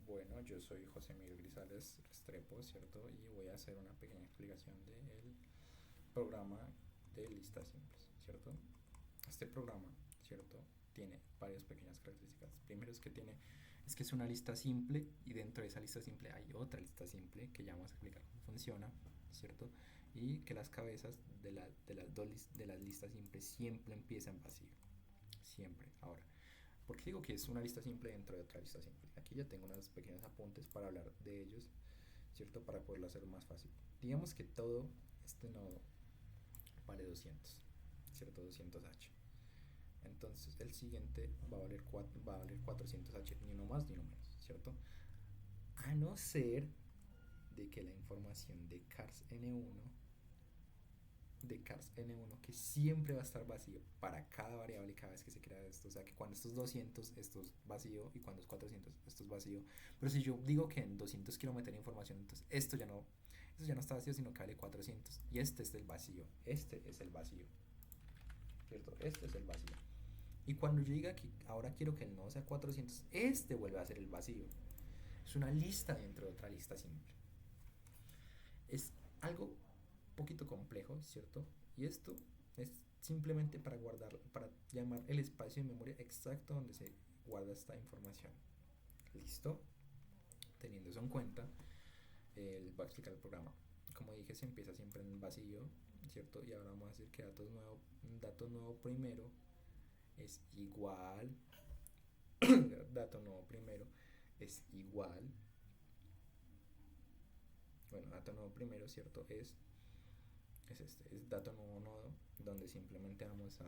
Bueno, yo soy José Miguel Grisales Restrepo, ¿cierto? Y voy a hacer una pequeña explicación del programa de listas simples, ¿cierto? Este programa, ¿cierto? Tiene varias pequeñas características. Primero es que es una lista simple y dentro de esa lista simple hay otra lista simple que ya vamos a explicar cómo funciona, ¿cierto? Y que las cabezas de las listas simples siempre empiezan vacío, siempre. Ahora, ¿por qué digo que es una lista simple dentro de otra lista simple? Aquí ya tengo unos pequeños apuntes para hablar de ellos, ¿cierto? Para poderlo hacer más fácil. Digamos que todo este nodo vale 200, ¿cierto? 200H. Entonces el siguiente va a valer 400H, ni uno más ni uno menos, ¿cierto? A no ser de que la información de cars n1 que siempre va a estar vacío para cada variable cada vez que se crea esto. O sea que cuando esto es 200, esto es vacío, y cuando es 400, esto es vacío. Pero si yo digo que en 200 quiero meter información, entonces esto ya no está vacío, sino que vale 400. Y este es el vacío. Este es el vacío. ¿Cierto? Este es el vacío. Y cuando yo diga que ahora quiero que el nodo sea 400, este vuelve a ser el vacío. Es una lista dentro de otra lista simple. Es algo poquito complejo, ¿cierto? Y esto es simplemente para guardar, para llamar el espacio de memoria exacto donde se guarda esta información. ¿Listo? Teniendo eso en cuenta, les voy a explicar el programa. Como dije, se empieza siempre en vacío, ¿cierto? Y ahora vamos a decir que dato nuevo primero es igual, dato nuevo primero es igual, bueno, dato nuevo primero, ¿cierto? Es dato nuevo nodo, donde simplemente vamos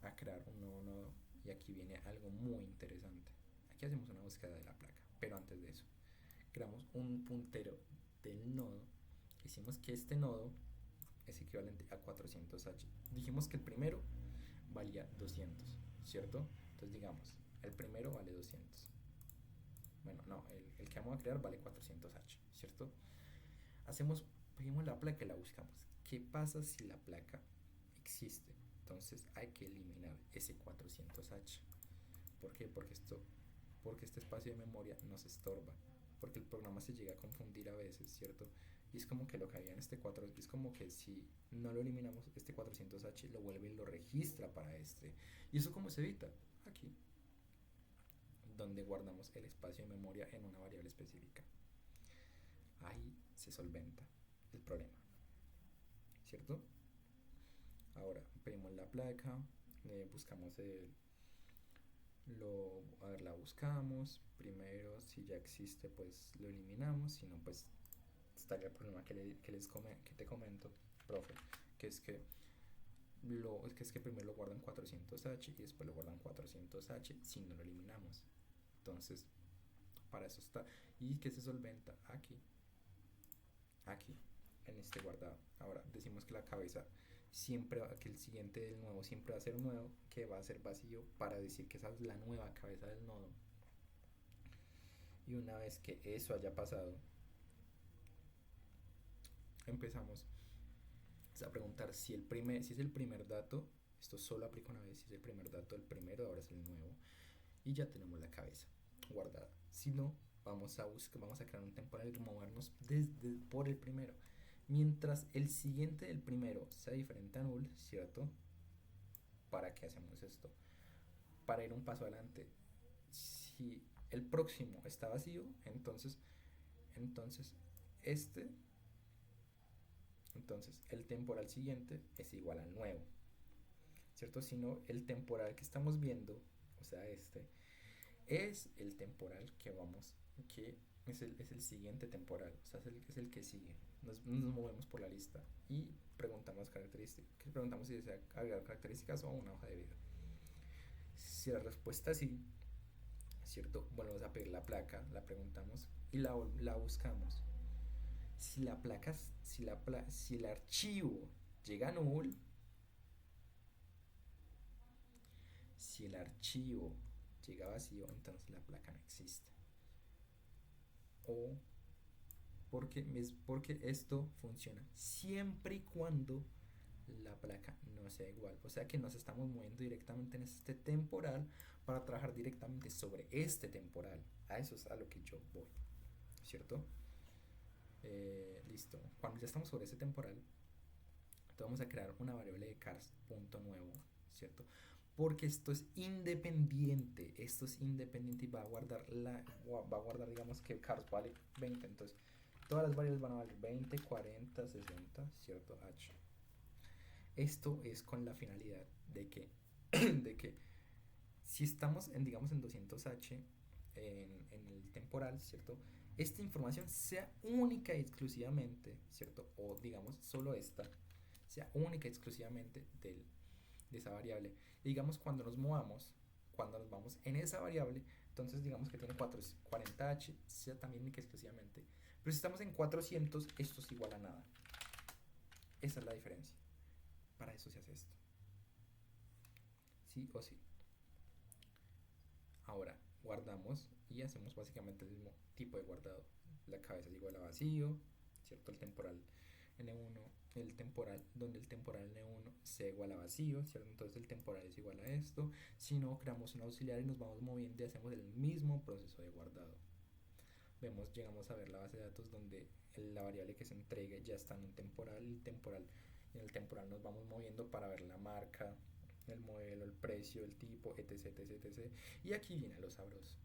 a crear un nuevo nodo. Y aquí viene algo muy interesante. Aquí hacemos una búsqueda de la placa, pero antes de eso creamos un puntero del nodo. Hicimos que este nodo es equivalente a 400H. Dijimos que el primero valía 200, ¿cierto? Entonces digamos, el primero vale 200. Bueno, no, el que vamos a crear vale 400H, ¿cierto? Pedimos la placa y la buscamos. ¿Qué pasa si la placa existe? Entonces hay que eliminar ese 400H. ¿Por qué? Porque este espacio de memoria nos estorba. Porque el programa se llega a confundir a veces, ¿cierto? Y es como que lo que había en este 4, es como que si no lo eliminamos, este 400H lo vuelve y lo registra para este. ¿Y eso cómo se evita? Aquí, donde guardamos el espacio de memoria en una variable específica. Ahí se solventa el problema, ¿cierto? Ahora pedimos la placa, buscamos a ver, la buscamos. Primero, si ya existe, pues lo eliminamos. Si no, pues estaría el problema que te comento, profe, que es que primero lo guardan 400H y después lo guardan 400H si no lo eliminamos. Entonces, para eso está. ¿Y que se solventa? Aquí, en este guardado. Ahora decimos que la cabeza que el siguiente del nuevo siempre va a ser nuevo, que va a ser vacío, para decir que esa es la nueva cabeza del nodo. Y una vez que eso haya pasado, empezamos a preguntar si es el primer dato. Esto solo aplica una vez. Si es el primer dato, el primero, ahora es el nuevo. Y ya tenemos la cabeza guardada. Si no, vamos a crear un temporal y movernos por el primero. Mientras el siguiente del primero sea diferente a null, ¿cierto? ¿Para qué hacemos esto? Para ir un paso adelante. Si el próximo está vacío, entonces este entonces el temporal siguiente es igual al nuevo, ¿cierto? Si no, el temporal que estamos viendo, o sea, es el temporal que es el siguiente temporal, o sea, es el que sigue. Nos movemos por la lista y preguntamos si desea agregar características o una hoja de vida. Si la respuesta es sí, ¿cierto? Volvemos a pedir la placa, la preguntamos y la buscamos. Si el archivo llega a null, si el archivo llega vacío, entonces la placa no existe. O porque esto funciona siempre y cuando la placa no sea igual. O sea que nos estamos moviendo directamente en este temporal para trabajar directamente sobre este temporal. A eso es a lo que yo voy, ¿cierto? Listo. Cuando ya estamos sobre ese temporal, entonces vamos a crear una variable de cars punto nuevo, ¿cierto? Porque esto es independiente y va a guardar digamos que cars vale 20, entonces todas las variables van a valer 20, 40, 60, ¿cierto? H. Esto es con la finalidad de que, de que si estamos en, digamos, en 200H en el temporal, ¿cierto? Esta información sea única y exclusivamente, ¿cierto? O digamos, solo esta, sea única y exclusivamente de esa variable. Y digamos, cuando nos movamos, cuando nos vamos en esa variable, entonces digamos que tiene 40H, sea también única y exclusivamente. Pero si estamos en 400, esto es igual a nada. Esa es la diferencia. Para eso se hace esto. Sí o sí. Ahora guardamos y hacemos básicamente el mismo tipo de guardado. La cabeza es igual a vacío, ¿cierto? El temporal n1, el temporal, donde el temporal n1 sea igual a vacío, ¿cierto? Entonces el temporal es igual a esto. Si no, creamos un auxiliar y nos vamos moviendo y hacemos el mismo proceso de guardado. Vemos, llegamos a ver la base de datos donde la variable que se entregue ya está en un temporal, en el temporal nos vamos moviendo para ver la marca, el modelo, el precio, el tipo, etc, etc, etc. Y aquí viene lo sabroso.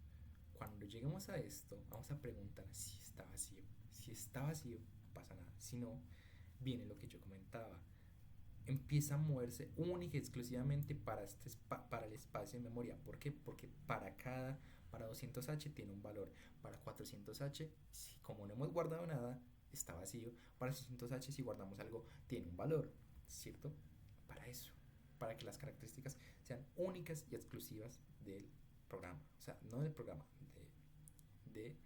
Cuando lleguemos a esto, vamos a preguntar si está vacío. Si está vacío, pasa nada. Si no, viene lo que yo comentaba. Empieza a moverse única y exclusivamente para el espacio de memoria. ¿Por qué? Porque para 200H tiene un valor. Para 400H, si como no hemos guardado nada, está vacío. Para 600H, si guardamos algo, tiene un valor, ¿cierto? Para eso, para que las características sean únicas y exclusivas del programa. O sea, no del programa, de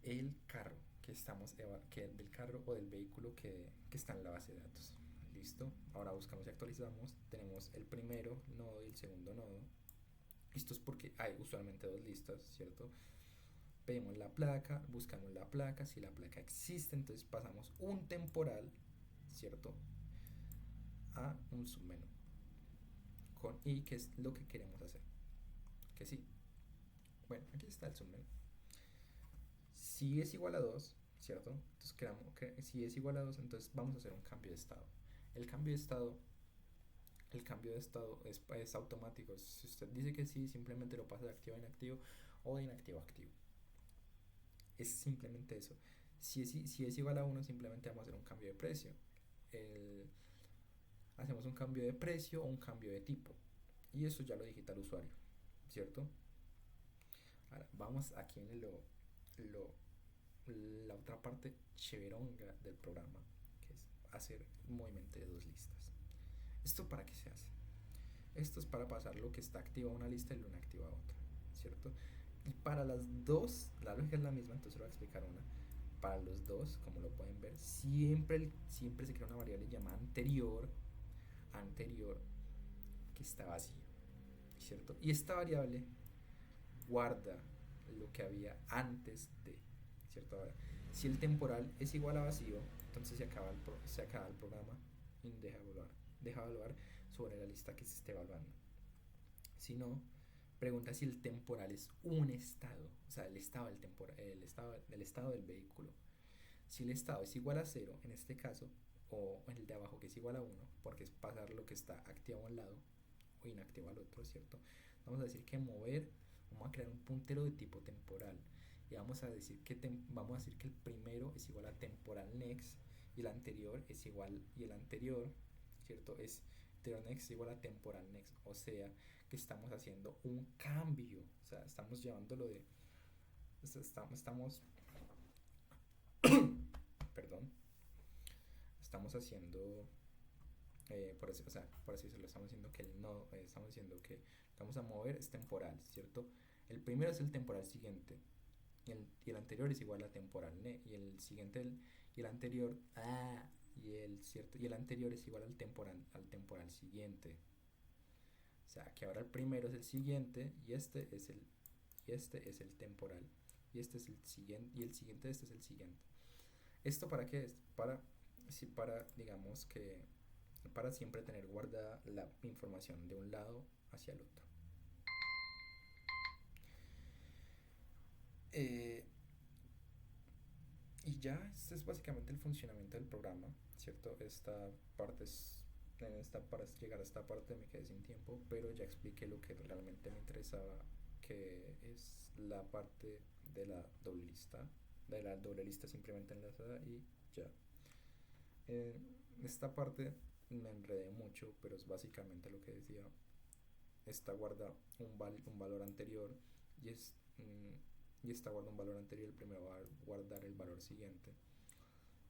el carro del carro o del vehículo que está en la base de datos. Listo. Ahora buscamos y actualizamos. Tenemos el primero nodo y el segundo nodo. Esto es porque hay usualmente dos listas, ¿cierto? Pedimos la placa, buscamos la placa. Si la placa existe, entonces pasamos un temporal, ¿cierto? A un submenú. Y qué es lo que queremos hacer. Que sí. Bueno, aquí está el submenú. Si es igual a 2, ¿cierto? Entonces si es igual a 2, entonces vamos a hacer un cambio de estado. El cambio de estado es automático. Si usted dice que sí, simplemente lo pasa de activo a inactivo o de inactivo a activo. Es simplemente eso. Si es igual a 1, simplemente vamos a hacer un cambio de precio. Hacemos un cambio de precio o un cambio de tipo. Y eso ya lo digita el usuario, ¿cierto? Ahora, vamos aquí en la otra parte cheveronga del programa, que es hacer un movimiento de dos listas. ¿Esto para qué se hace? Esto es para pasar lo que está activo a una lista y lo inactivo a otra, ¿cierto? Y para las dos, la lógica es la misma, entonces lo voy a explicar una. Para los dos, como lo pueden ver, siempre se crea una variable llamada anterior, que está vacía, ¿cierto? Y esta variable guarda lo que había antes de, ¿cierto? Ahora, si el temporal es igual a vacío, entonces se acaba el programa y deja evaluar sobre la lista que se esté evaluando. Si no, pregunta si el temporal es un estado, o sea, el estado del vehículo. Si el estado es igual a 0, en este caso, o en el de abajo que es igual a 1, porque es pasar lo que está activo a un lado o inactivo al otro, ¿cierto? Vamos a decir que vamos a crear un puntero de tipo temporal y vamos a decir que el primero es igual a temporal next y el anterior, ¿cierto? Anterior next es igual a temporal next, o sea que estamos haciendo un cambio, o sea, estamos llevándolo de estamos perdón, estamos haciendo por así decirlo, estamos diciendo que estamos diciendo que vamos a mover es temporal, ¿cierto? El primero es el temporal siguiente y el anterior es igual a temporal y el siguiente y el anterior y el anterior es igual al temporal siguiente. O sea, que ahora el primero es el siguiente y este es el temporal y este es el siguiente y el siguiente de este es el siguiente. ¿Esto para qué es? Para digamos que para siempre tener guardada la información de un lado hacia el otro. Eh, y ya, este es básicamente el funcionamiento del programa, ¿cierto? En esta, para llegar a esta parte me quedé sin tiempo, pero ya expliqué lo que realmente me interesaba, que es la parte de la doble lista, simplemente enlazada y ya. Esta parte me enredé mucho, pero es básicamente lo que decía. Esta guarda un valor anterior y, y esta guarda un valor anterior, el primero va a guardar el valor siguiente,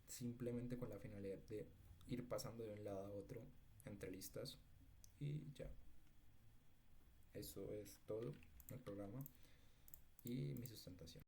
simplemente con la finalidad de ir pasando de un lado a otro entre listas y ya. Eso es todo el programa y mi sustentación.